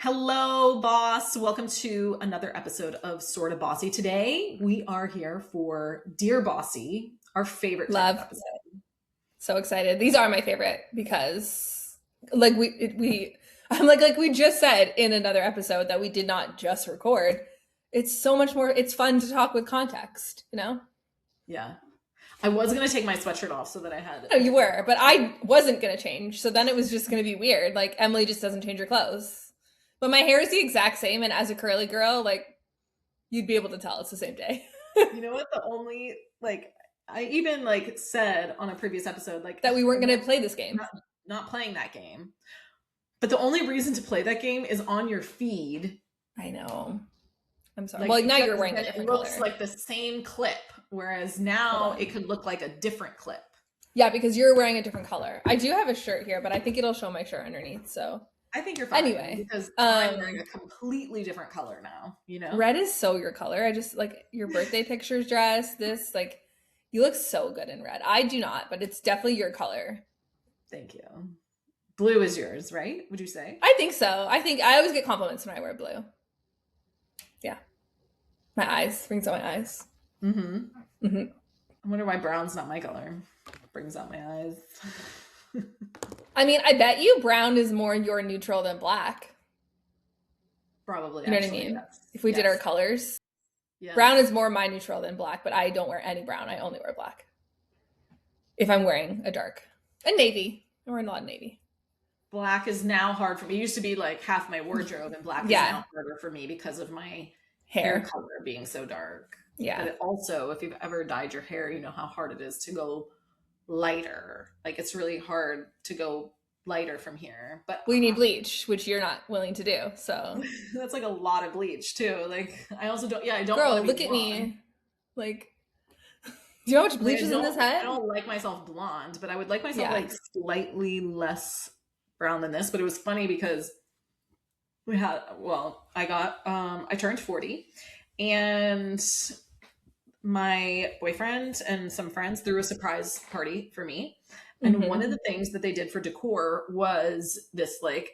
Hello, boss. Welcome to another episode of Sorta Bossy. Today, we are here for Dear Bossy, our favorite type of Love. episode. So excited. These are my favorite because like like we just said in another episode that we did not just record. It's so much more it's fun to talk with context, you know? Yeah. I was going to take my sweatshirt off so that I had No, you were, but I wasn't going to change. So then it was just going to be weird. Like Emily just doesn't change her clothes. But my hair is the exact same, and as a curly girl, like you'd be able to tell it's the same day. You know what? I even said on a previous episode, that we weren't going to play this game. Not playing that game. But the only reason to play that game is on your feed. I know. I'm sorry. Well, now you're wearing a different color. It looks like the same clip, whereas now it could look like a different clip. Yeah, because you're wearing a different color. I do have a shirt here, but I think it'll show my shirt underneath, so. I think you're fine. Anyway. Because I'm wearing a completely different color now, you know? Red is so your color. I just, your birthday pictures dress, you look so good in red. I do not, but it's definitely your color. Thank you. Blue is yours, right? Would you say? I think so. I always get compliments when I wear blue. Yeah. My eyes. Brings out my eyes. Mm-hmm. Mm-hmm. I wonder why brown's not my color. Brings out my eyes. I mean, I bet you brown is more your neutral than black. Probably. You know what I mean? Yes. If we did our colors. Yes. Brown is more my neutral than black, but I don't wear any brown. I only wear black. If I'm wearing a dark. And navy. I wear a lot of navy. Black is now hard for me. It used to be like half my wardrobe, and black is now harder for me because of my hair color being so dark. Yeah. But also, if you've ever dyed your hair, you know how hard it is to go lighter. Like, it's really hard to go lighter from here. But we need bleach, which you're not willing to do. So that's like a lot of bleach too. Like, I also don't. Yeah, I don't. Girl, look at me. Like, do you know how much bleach is in this head? I don't like myself blonde, but I would like myself slightly less brown than this. But it was funny because I turned 40, and my boyfriend and some friends threw a surprise party for me. And one of the things that they did for decor was this like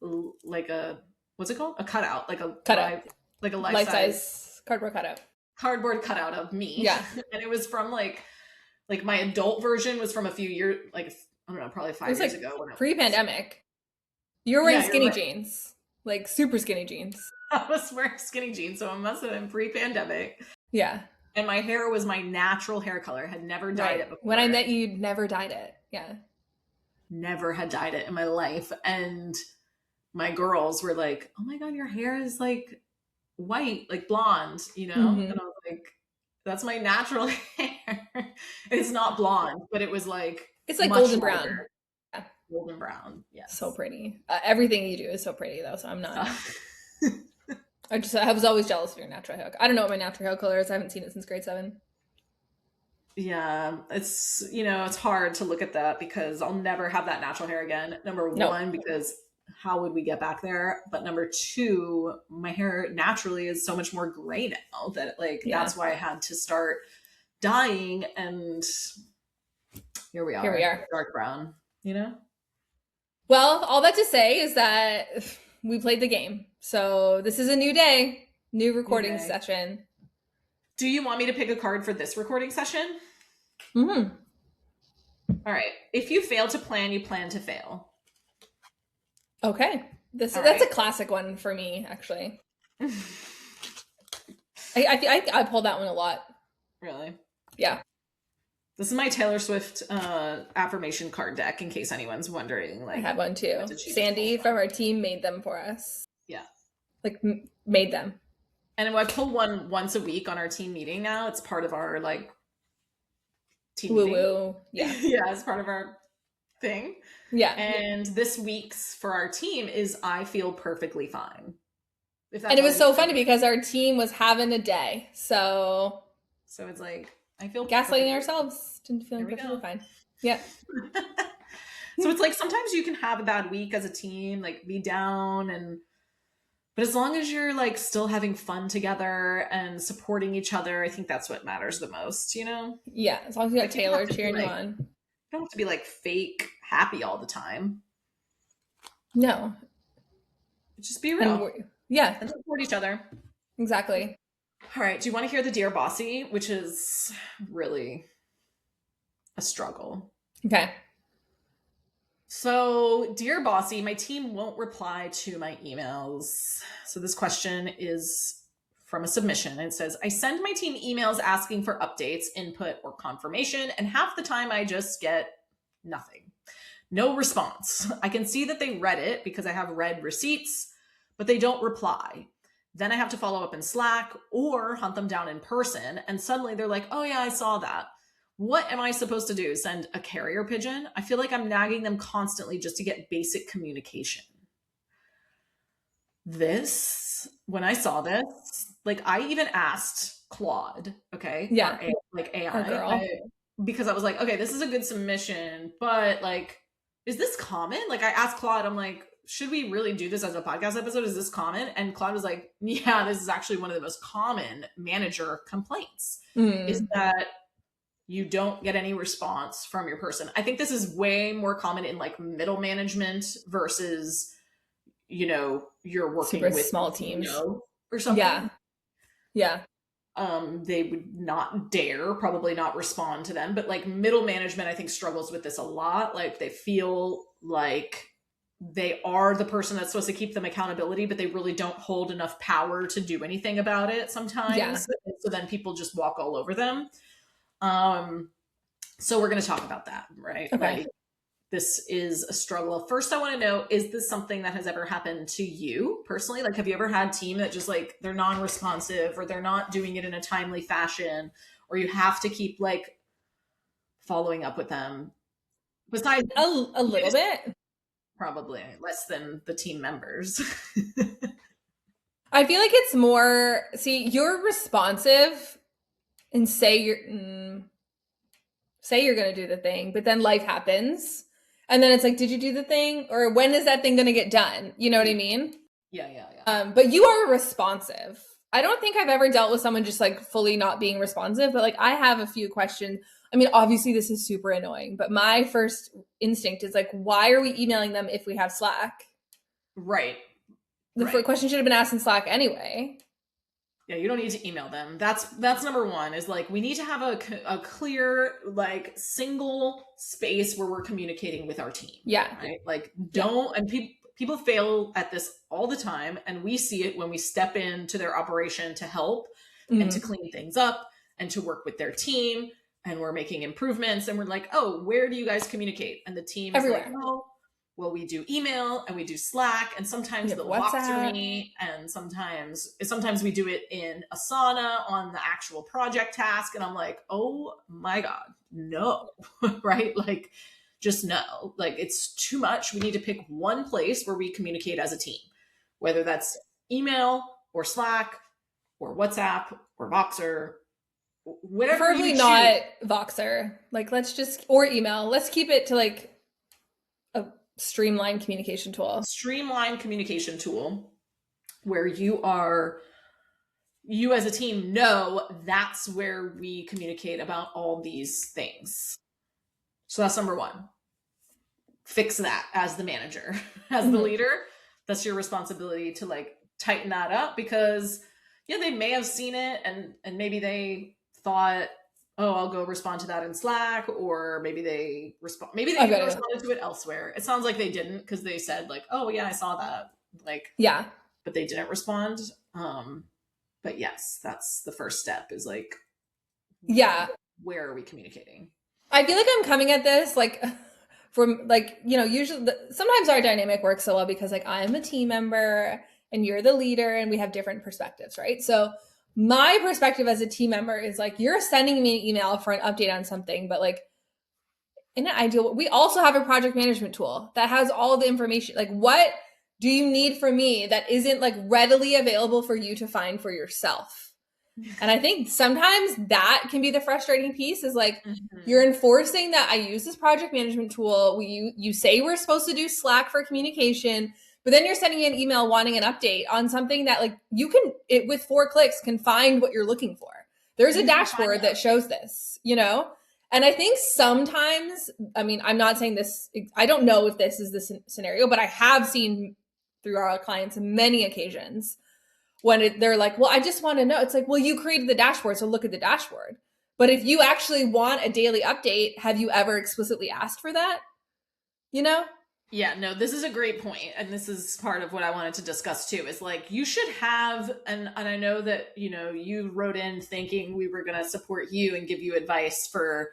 a, what's it called? A cutout, like a cutout, like a life-size cardboard cutout of me. Yeah. And it was from like my adult version was from a few years, I don't know, probably 5 years ago. When pre-pandemic. You were wearing skinny jeans, like super skinny jeans. I was wearing skinny jeans, so it must have been pre-pandemic. Yeah. And my hair was my natural hair color. I had never dyed it before. When I met you, you'd never dyed it. Yeah. Never had dyed it in my life. And my girls were like, oh my God, your hair is like white, like blonde, you know? And I was like, that's my natural hair. It's not blonde, but it was like, it's like golden brown. Yeah. Golden brown. Yes. So pretty. Everything you do is so pretty though. So I'm not. I was always jealous of your natural hair. I don't know what my natural hair color is. I haven't seen it since grade 7. Yeah, it's, it's hard to look at that because I'll never have that natural hair again. Number one, because how would we get back there? But number two, my hair naturally is so much more gray now that that's why I had to start dyeing, and here we are. Dark brown, Well, all that to say is that we played the game. So this is a new day, new recording session. Do you want me to pick a card for this recording session? Mm-hmm. All right. If you fail to plan, you plan to fail. Okay. That's a classic one for me, actually. I pulled that one a lot. Really? Yeah. This is my Taylor Swift affirmation card deck, in case anyone's wondering. I have one too. Sandy from our team made them for us. Yeah. Made them. And I pull one once a week on our team meeting now. It's part of our team meeting. Woo. Yeah. Yeah, it's part of our thing. Yeah. And this week's for our team is I feel perfectly fine. And it was so funny because our team was having a day. So it's like I feel gaslighting ourselves into feeling perfectly fine. Yeah. So it's like sometimes you can have a bad week as a team, be down, but as long as you're still having fun together and supporting each other, I think that's what matters the most, Yeah, as long as you got Taylor cheering you on. You don't have to be fake happy all the time. No. Just be real. Yeah. And support each other. Exactly. All right. Do you want to hear the Dear Bossy, which is really a struggle? Okay. So, Dear Bossy, my team won't reply to my emails. So, this question is from a submission. It says, I send my team emails asking for updates, input, or confirmation, and half the time I just get nothing. No response. I can see that they read it because I have read receipts, but they don't reply. Then I have to follow up in Slack or hunt them down in person. And suddenly they're like, oh, yeah, I saw that. What am I supposed to do? Send a carrier pigeon? I feel like I'm nagging them constantly just to get basic communication. This, when I saw this, like I even asked Claude, okay? Yeah. AI, because I was like, okay, this is a good submission, but like, is this common? Like I asked Claude, I'm like, should we really do this as a podcast episode? Is this common? And Claude was like, yeah, this is actually one of the most common manager complaints is that you don't get any response from your person. I think this is way more common in like middle management versus, you know, you're working super with small teams or something. Yeah. Yeah. They would not dare probably not respond to them, but like middle management, I think struggles with this a lot. Like they feel like they are the person that's supposed to keep them accountability, but they really don't hold enough power to do anything about it sometimes. Yeah. So then people just walk all over them. So we're going to talk about that, right? Okay. Right? This is a struggle. First, I want to know, is this something that has ever happened to you personally? Like, have you ever had a team that just like, they're non-responsive or they're not doing it in a timely fashion, or you have to keep like following up with them? Besides a little bit. Probably less than the team members. I feel like it's more, see, you're responsive and say you're going to do the thing, but then life happens. And then it's like, did you do the thing? Or when is that thing going to get done? You know what I mean? Yeah. But you are responsive. I don't think I've ever dealt with someone just like fully not being responsive, but like I have a few questions. I mean, obviously this is super annoying, but my first instinct is like, why are we emailing them if we have Slack? Right. The question should have been asked in Slack anyway. Yeah, you don't need to email them. That's number one, is like we need to have a clear like single space where we're communicating with our team. Yeah. Right? Like don't and people fail at this all the time, and we see it when we step into their operation to help and to clean things up and to work with their team, and we're making improvements and we're like, oh, where do you guys communicate? And the team is everywhere. like, oh, well, we do email and we do Slack, and sometimes they'll walk through me, and sometimes we do it in Asana on the actual project task. And I'm like, oh my God, no, right? Like, just no, like it's too much. We need to pick one place where we communicate as a team, whether that's email or Slack or WhatsApp or Voxer, whatever. Preferably not Voxer. Like, or email. Let's keep it to like a streamlined communication tool where you as a team know that's where we communicate about all these things. So that's number one. Fix that as the manager, as the leader. That's your responsibility to like tighten that up, because yeah, they may have seen it and maybe they thought, oh, I'll go respond to that in Slack, or maybe they responded to it elsewhere. It sounds like they didn't, because they said like, oh yeah, I saw that. Like, yeah, but they didn't respond. But yes, that's the first step, is like, yeah, where are we communicating? I feel like I'm coming at this like from like, you know, usually sometimes our dynamic works so well because like I'm a team member and you're the leader and we have different perspectives, right? So my perspective as a team member is like, you're sending me an email for an update on something, but like in an ideal, we also have a project management tool that has all the information. Like, what do you need from me that isn't like readily available for you to find for yourself? And I think sometimes that can be the frustrating piece, is like, you're enforcing that I use this project management tool. You say we're supposed to do Slack for communication, but then you're sending me an email wanting an update on something that like with 4 clicks can find what you're looking for. There's a dashboard that shows this, you know? And I think sometimes, I mean, I'm not saying this, I don't know if this is the scenario, but I have seen through our clients many occasions when they're like, well, I just want to know. It's like, well, you created the dashboard, so look at the dashboard. But if you actually want a daily update, have you ever explicitly asked for that? You know? Yeah, no, this is a great point, and this is part of what I wanted to discuss too. Is like you should have, and I know that you wrote in thinking we were going to support you and give you advice for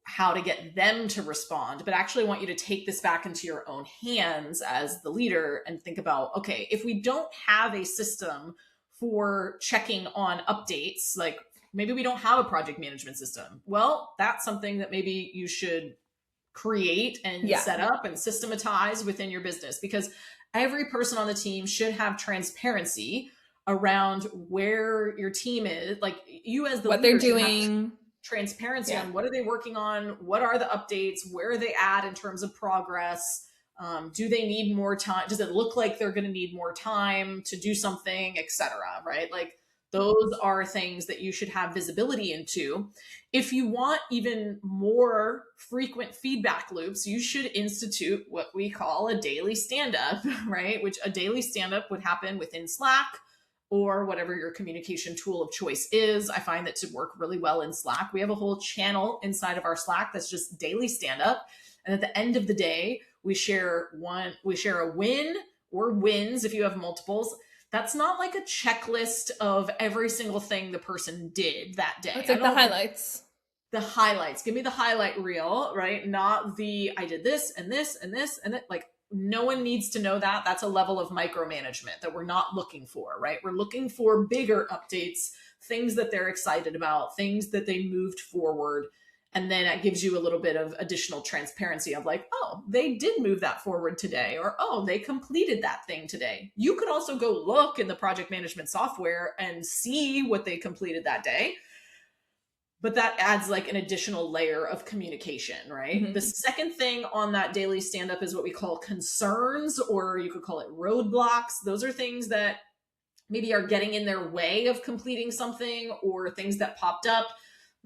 how to get them to respond, but actually want you to take this back into your own hands as the leader and think about, okay, if we don't have a system for checking on updates, like maybe we don't have a project management system. Well, that's something that maybe you should create and set up and systematize within your business, because every person on the team should have transparency around where your team is, like you as the what leader they're doing, transparency on what are they working on, what are the updates, where are they at in terms of progress, do they need more time, does it look like they're going to need more time to do something, etc. Right? Like those are things that you should have visibility into. If you want even more frequent feedback loops, you should institute what we call a daily stand-up, right? Which a daily stand-up would happen within Slack or whatever your communication tool of choice is. I find that to work really well in Slack. We have a whole channel inside of our Slack that's just daily stand-up. And at the end of the day, we share a win or wins if you have multiples. That's not like a checklist of every single thing the person did that day. It's like the highlights. The highlights. Give me the highlight reel, right? Not the I did this and this and this and that. Like no one needs to know that. That's a level of micromanagement that we're not looking for, right? We're looking for bigger updates, things that they're excited about, things that they moved forward. And then it gives you a little bit of additional transparency of like, oh, they did move that forward today, or oh, they completed that thing today. You could also go look in the project management software and see what they completed that day. But that adds like an additional layer of communication, right? Mm-hmm. The second thing on that daily stand-up is what we call concerns, or you could call it roadblocks. Those are things that maybe are getting in their way of completing something, or things that popped up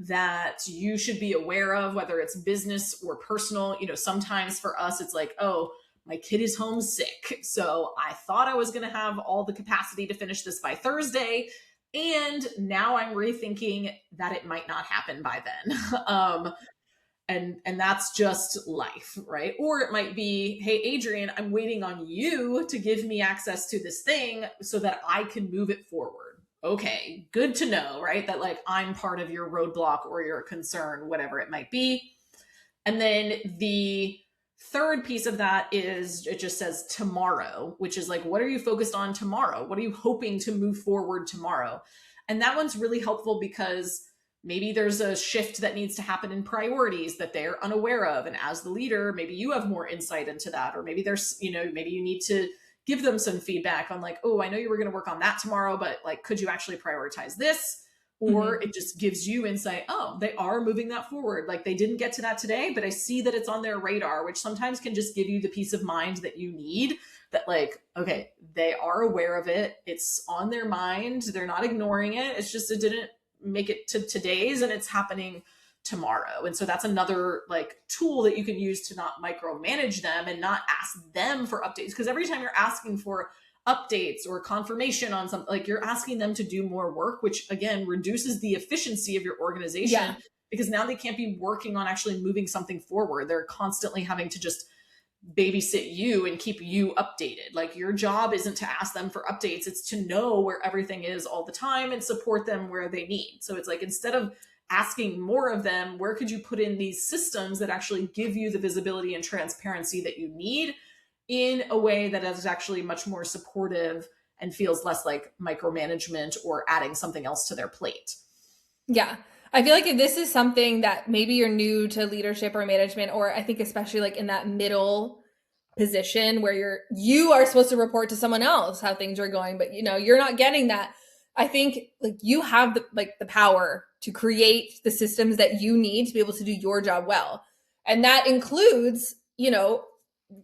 that you should be aware of, whether it's business or personal. Sometimes for us, it's like, oh, my kid is homesick. So I thought I was going to have all the capacity to finish this by Thursday. And now I'm rethinking that it might not happen by then. And that's just life, right? Or it might be, hey, Adrienne, I'm waiting on you to give me access to this thing so that I can move it forward. Okay, good to know, right? That like I'm part of your roadblock or your concern, whatever it might be. And then the third piece of that is it just says tomorrow, which is like, what are you focused on tomorrow? What are you hoping to move forward tomorrow? And that one's really helpful because maybe there's a shift that needs to happen in priorities that they're unaware of. And as the leader, maybe you have more insight into that. Or maybe there's, maybe you need to give them some feedback on like, oh, I know you were going to work on that tomorrow, but like, could you actually prioritize this? Or it just gives you insight. Oh, they are moving that forward. Like they didn't get to that today, but I see that it's on their radar, which sometimes can just give you the peace of mind that you need, that like, okay, they are aware of it. It's on their mind. They're not ignoring it. It's just, it didn't make it to today's and it's happening tomorrow. And so that's another like tool that you can use to not micromanage them and not ask them for updates. Because every time you're asking for updates or confirmation on something, like you're asking them to do more work, which again reduces the efficiency of your organization, because now they can't be working on actually moving something forward. They're constantly having to just babysit you and keep you updated. Like your job isn't to ask them for updates, it's to know where everything is all the time and support them where they need. So it's like, instead of asking more of them, where could you put in these systems that actually give you the visibility and transparency that you need in a way that is actually much more supportive and feels less like micromanagement or adding something else to their plate? Yeah. I feel like if this is something that maybe you're new to leadership or management, or I think especially like in that middle position where you are supposed to report to someone else how things are going, but you're not getting that. I think like you have the power to create the systems that you need to be able to do your job well. And that includes,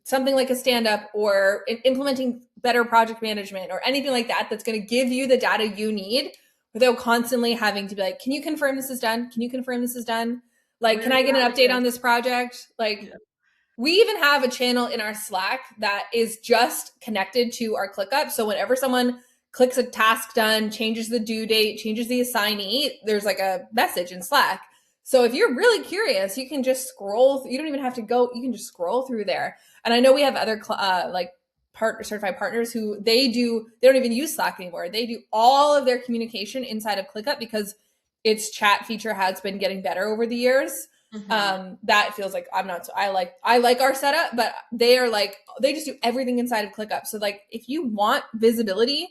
something like a stand-up or implementing better project management or anything like that that's going to give you the data you need without constantly having to be like, can you confirm this is done? Can you confirm this is done? Like, can I get an update on this project? Like, We even have a channel in our Slack that is just connected to our ClickUp. So whenever someone clicks a task done, changes the due date, changes the assignee, there's like a message in Slack. So if you're really curious, you can just scroll. You don't even have to go. You can just scroll through there. And I know we have other like certified partners who they don't even use Slack anymore. They do all of their communication inside of ClickUp because its chat feature has been getting better over the years. That feels like I'm not. I like our setup, but they are like they just do everything inside of ClickUp. So like if you want visibility,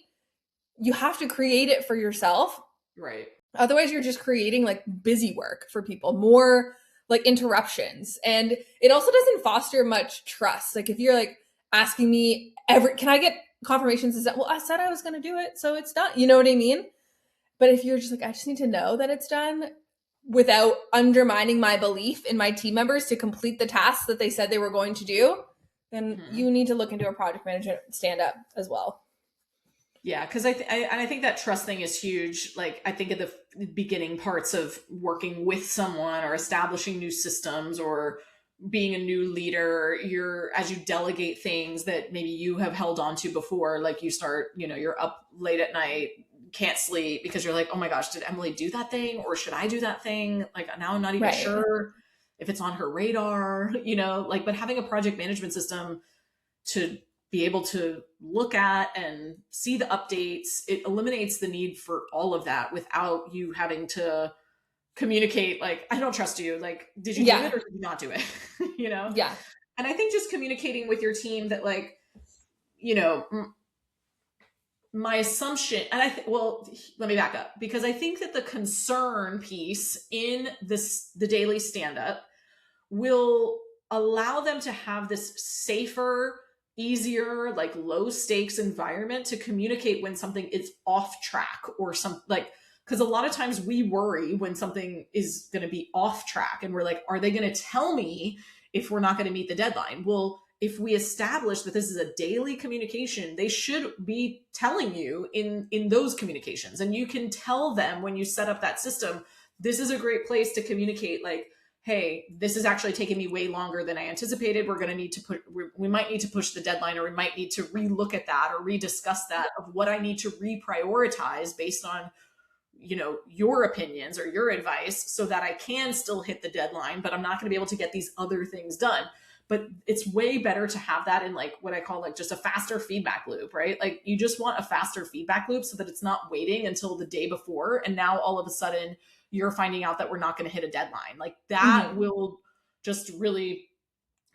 you have to create it for yourself. Right. Otherwise, you're just creating like busy work for people, more like interruptions, and it also doesn't foster much trust. Like if you're like asking me can I get confirmations? Is that well? I said I was going to do it, so it's done. You know what I mean? But if you're just like, I just need to know that it's done without undermining my belief in my team members to complete the tasks that they said they were going to do, then you need to look into a project management stand-up as well. Yeah, because I think that trust thing is huge. Like I think at the beginning parts of working with someone or establishing new systems or being a new leader, as you delegate things that maybe you have held on to before, like you start, you're up late at night, can't sleep because you're like, oh my gosh, did Emily do that thing? Or should I do that thing? Like now I'm not even sure if it's on her radar, like, but having a project management system to be able to look at and see the updates, it eliminates the need for all of that without you having to communicate like, I don't trust you, like did you do it or did you not do it? Yeah. And I think just communicating with your team that like, my assumption, and well, let me back up, because I think that the concern piece in the daily stand-up will allow them to have this safer, easier, like low stakes environment to communicate when something is off track or because a lot of times we worry when something is going to be off track and we're like, are they going to tell me if we're not going to meet the deadline? Well, if we establish that this is a daily communication, they should be telling you in those communications. And you can tell them when you set up that system, this is a great place to communicate like, hey, this is actually taking me way longer than I anticipated. We're going to need to we might need to push the deadline, or we might need to relook at that or rediscuss that of what I need to reprioritize based on, your opinions or your advice so that I can still hit the deadline, but I'm not going to be able to get these other things done. But it's way better to have that in like what I call like just a faster feedback loop, right? Like you just want a faster feedback loop so that it's not waiting until the day before. And now all of a sudden you're finding out that we're not going to hit a deadline. Like that will just really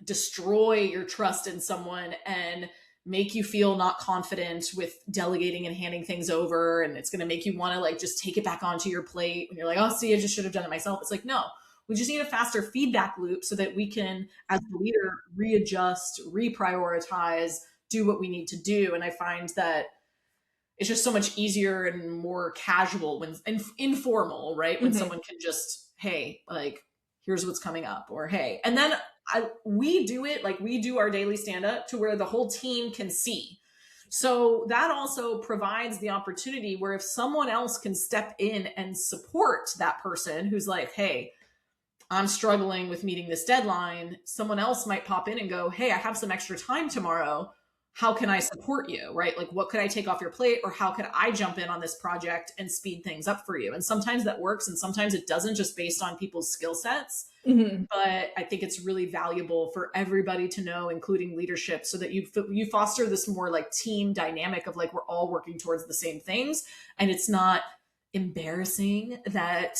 destroy your trust in someone and make you feel not confident with delegating and handing things over. And it's going to make you want to like just take it back onto your plate when you're like, oh, see, I just should have done it myself. It's like, no, we just need a faster feedback loop so that we can, as the leader, readjust, reprioritize, do what we need to do. And I find that it's just so much easier and more casual and informal, right? When someone can just, hey, like, here's what's coming up, or hey. And then we do our daily stand-up to where the whole team can see. So that also provides the opportunity where if someone else can step in and support that person who's like, hey, I'm struggling with meeting this deadline, someone else might pop in and go, hey, I have some extra time tomorrow. How can I support you, right? Like, what could I take off your plate, or how could I jump in on this project and speed things up for you? And sometimes that works and sometimes it doesn't, just based on people's skill sets. But I think it's really valuable for everybody to know, including leadership, so that you foster this more like team dynamic of like, we're all working towards the same things. And it's not embarrassing that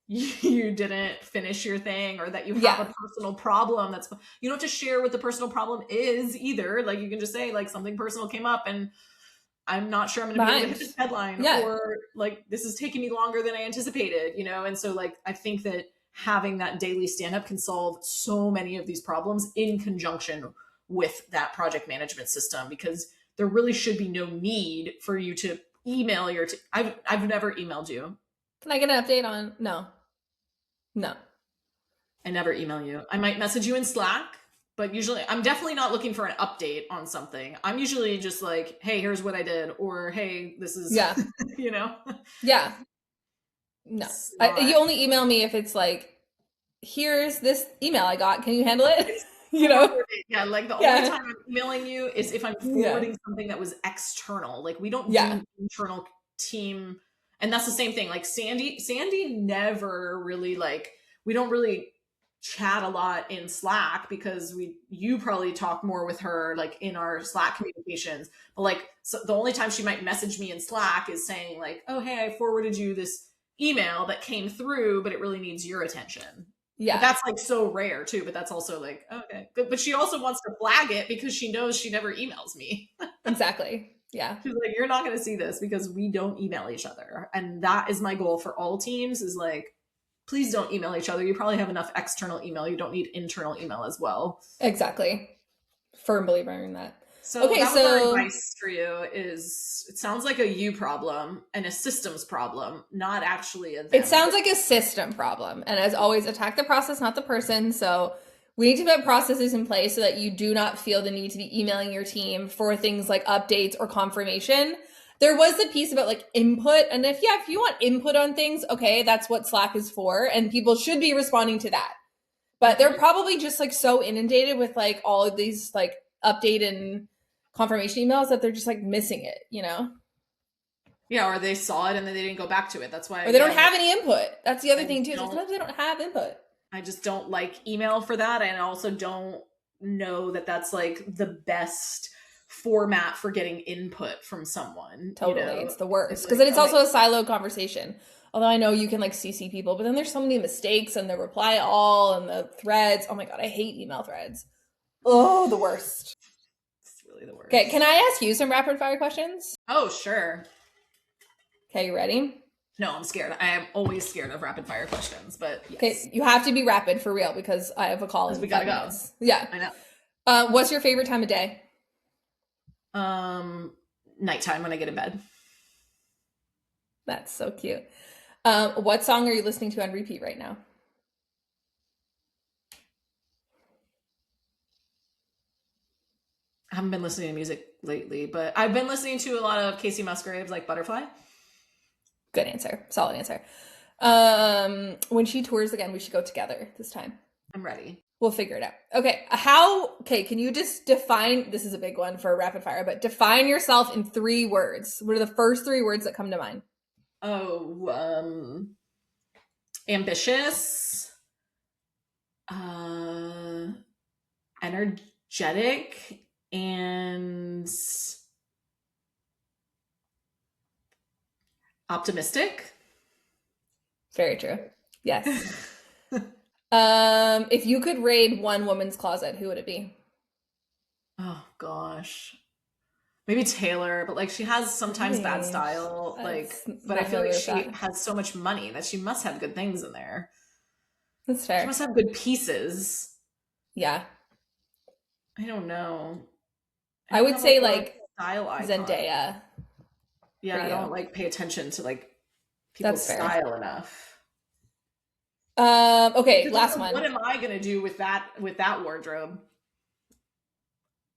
you didn't finish your thing or that you have a personal problem. You don't have to share what the personal problem is either. Like you can just say like something personal came up and I'm not sure I'm going to be able to hit this deadline, or like this is taking me longer than I anticipated, And so like I think that having that daily stand-up can solve so many of these problems in conjunction with that project management system, because there really should be no need for you to email I've never emailed you. Can I get an update on? No. I never email you. I might message you in Slack, but usually I'm definitely not looking for an update on something. I'm usually just like, hey, here's what I did, or hey, this is, Yeah. No. You only email me if it's like, here's this email I got. Can you handle it? you know? Yeah, like the only time I'm emailing you is if I'm forwarding something that was external. Like we don't do internal team, and that's the same thing. Like Sandy never really like we don't really chat a lot in Slack because you probably talk more with her like in our Slack communications. But like so the only time she might message me in Slack is saying like, "Oh, hey, I forwarded you this email that came through, but it really needs your attention." Yeah. But that's like so rare too, but that's also like, okay. But she also wants to flag it because she knows she never emails me. Exactly. Yeah. She's like, you're not going to see this because we don't email each other. And that is my goal for all teams is like, please don't email each other. You probably have enough external email. You don't need internal email as well. Exactly. Firm believer in that. So okay, that was our advice for you is it sounds like a you problem and a systems problem, not actually a them. It sounds like a system problem. And as always, attack the process, not the person. So we need to put processes in place so that you do not feel the need to be emailing your team for things like updates or confirmation. There was the piece about like input. And if you want input on things, okay, that's what Slack is for. And people should be responding to that. But they're probably just like so inundated with like all of these like update and confirmation emails that they're just like missing it, you know? Yeah, or they saw it and then they didn't go back to it. That's why. Or they don't have any input. That's the other thing too. Sometimes they don't have input. I just don't like email for that. And I also don't know that that's like the best format for getting input from someone. Totally. You know? It's the worst. Because then it's also a siloed conversation. Although I know you can like CC people, but then there's so many mistakes and the reply all and the threads. Oh my God, I hate email threads. Oh, the worst. The worst. Okay, can I ask you some rapid fire questions? Oh, sure. Okay, you ready? No, I'm scared. I am always scared of rapid fire questions, but yes. Okay, you have to be rapid for real because I have a call in 5 minutes. Yeah. I know. What's your favorite time of day? Nighttime when I get in bed. That's so cute. What song are you listening to on repeat right now? I haven't been listening to music lately, but I've been listening to a lot of Casey Musgraves, like Butterfly. Good answer. Solid answer. When she tours again, we should go together this time. I'm ready. We'll figure it out. Okay. Can you just define, this is a big one for a rapid fire, but define yourself in 3 words. What are the first 3 words that come to mind? Oh, ambitious, energetic, and optimistic. Very true. Yes. If you could raid one woman's closet, who would it be? Oh gosh. Maybe Taylor, but like she has sometimes bad style. But I feel like she has so much money that she must have good things in there. That's fair. She must have good pieces. Yeah. I don't know. I would say like style icon. Zendaya. Yeah, I don't like pay attention to like people's style enough. Okay, last one. What am I gonna do with that wardrobe?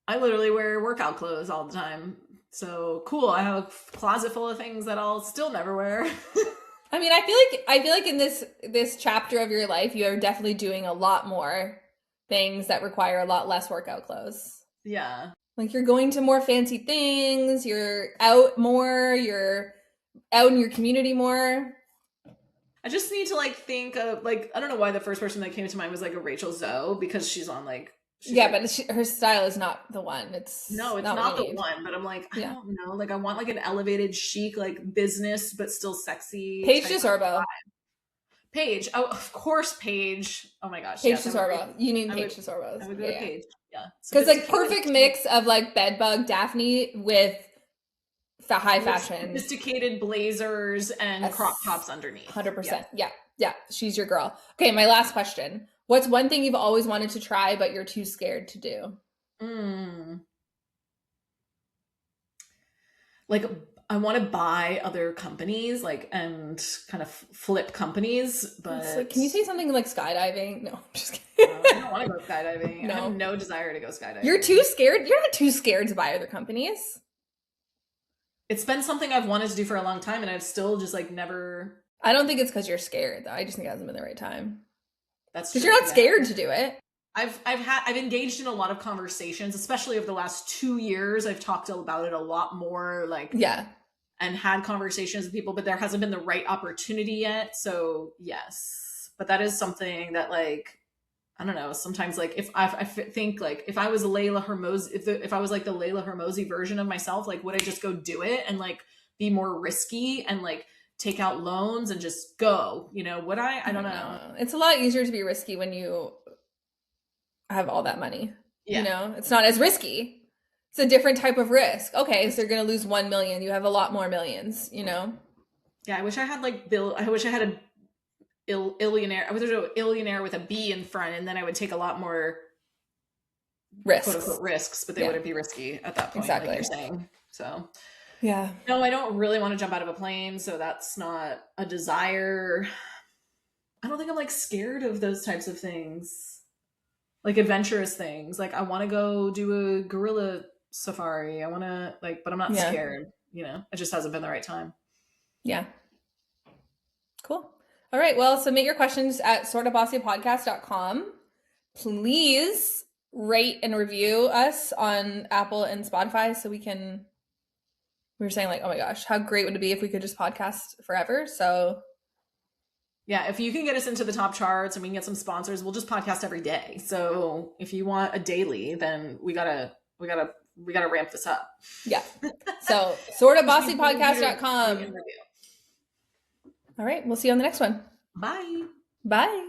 I literally wear workout clothes all the time. So cool. I have a closet full of things that I'll still never wear. I mean, I feel like in this chapter of your life, you are definitely doing a lot more things that require a lot less workout clothes. Yeah. Like you're going to more fancy things, you're out more, you're out in your community more. I just need to like think of like, I don't know why the first person that came to mind was like a Rachel Zoe because she's on like, but her style is not the one. It's not the one, but I'm like, I don't know. Like I want like an elevated chic, like business, but still sexy. Paige DeSorbo. Paige. Oh, of course, Paige. Oh my gosh. Paige DeSorbo. You need Paige DeSorbo. I would go to Paige. Yeah. Because like perfect mix of like bedbug Daphne with high fashion. Sophisticated blazers and crop tops underneath. 100%. Yeah. She's your girl. Okay, my last question. What's one thing you've always wanted to try, but you're too scared to do? Like, I want to buy other companies, like, and kind of flip companies, but... Like, can you say something like skydiving? No, I'm just kidding. I don't want to go skydiving. No. I have no desire to go skydiving. You're too scared? You're not too scared to buy other companies. It's been something I've wanted to do for a long time, and I've still just, like, never... I don't think it's because you're scared, though. I just think it hasn't been the right time. That's true. Because you're not scared to do it. I've engaged in a lot of conversations, especially over the last 2 years. I've talked about it a lot more, like, Yeah. and had conversations with people, but there hasn't been the right opportunity yet. So yes, but that is something that, like, I don't know. Sometimes, like, if I think, like, if I was Layla Hermosi, if I was like the Layla Hermosi version of myself, like, would I just go do it and, like, be more risky and, like, take out loans and just go? You know, would I? I don't know. It's a lot easier to be risky when you have all that money. Yeah. You know, it's not as risky. It's a different type of risk. Okay, so you're going to lose 1 million. You have a lot more millions, you know? Yeah, I wish I had, like, Bill. I wish I had a illionaire. I was a illionaire with a B in front, and then I would take a lot more Risks. quote unquote risks, but they wouldn't be risky at that point, Exactly. like you're saying. So yeah. No, I don't really want to jump out of a plane, so that's not a desire. I don't think I'm, like, scared of those types of things, like adventurous things. Like, I want to go do a gorilla safari. I want to, like, but I'm not scared. You know, it just hasn't been the right time. Yeah. Cool. All right. Well, submit your questions at sortabossypodcast.com. Please rate and review us on Apple and Spotify so we were saying, like, oh my gosh, how great would it be if we could just podcast forever? So yeah, if you can get us into the top charts and we can get some sponsors, we'll just podcast every day. So if you want a daily, then we gotta ramp this up. Yeah. So sortabossypodcast.com. All right. We'll see you on the next one. Bye. Bye.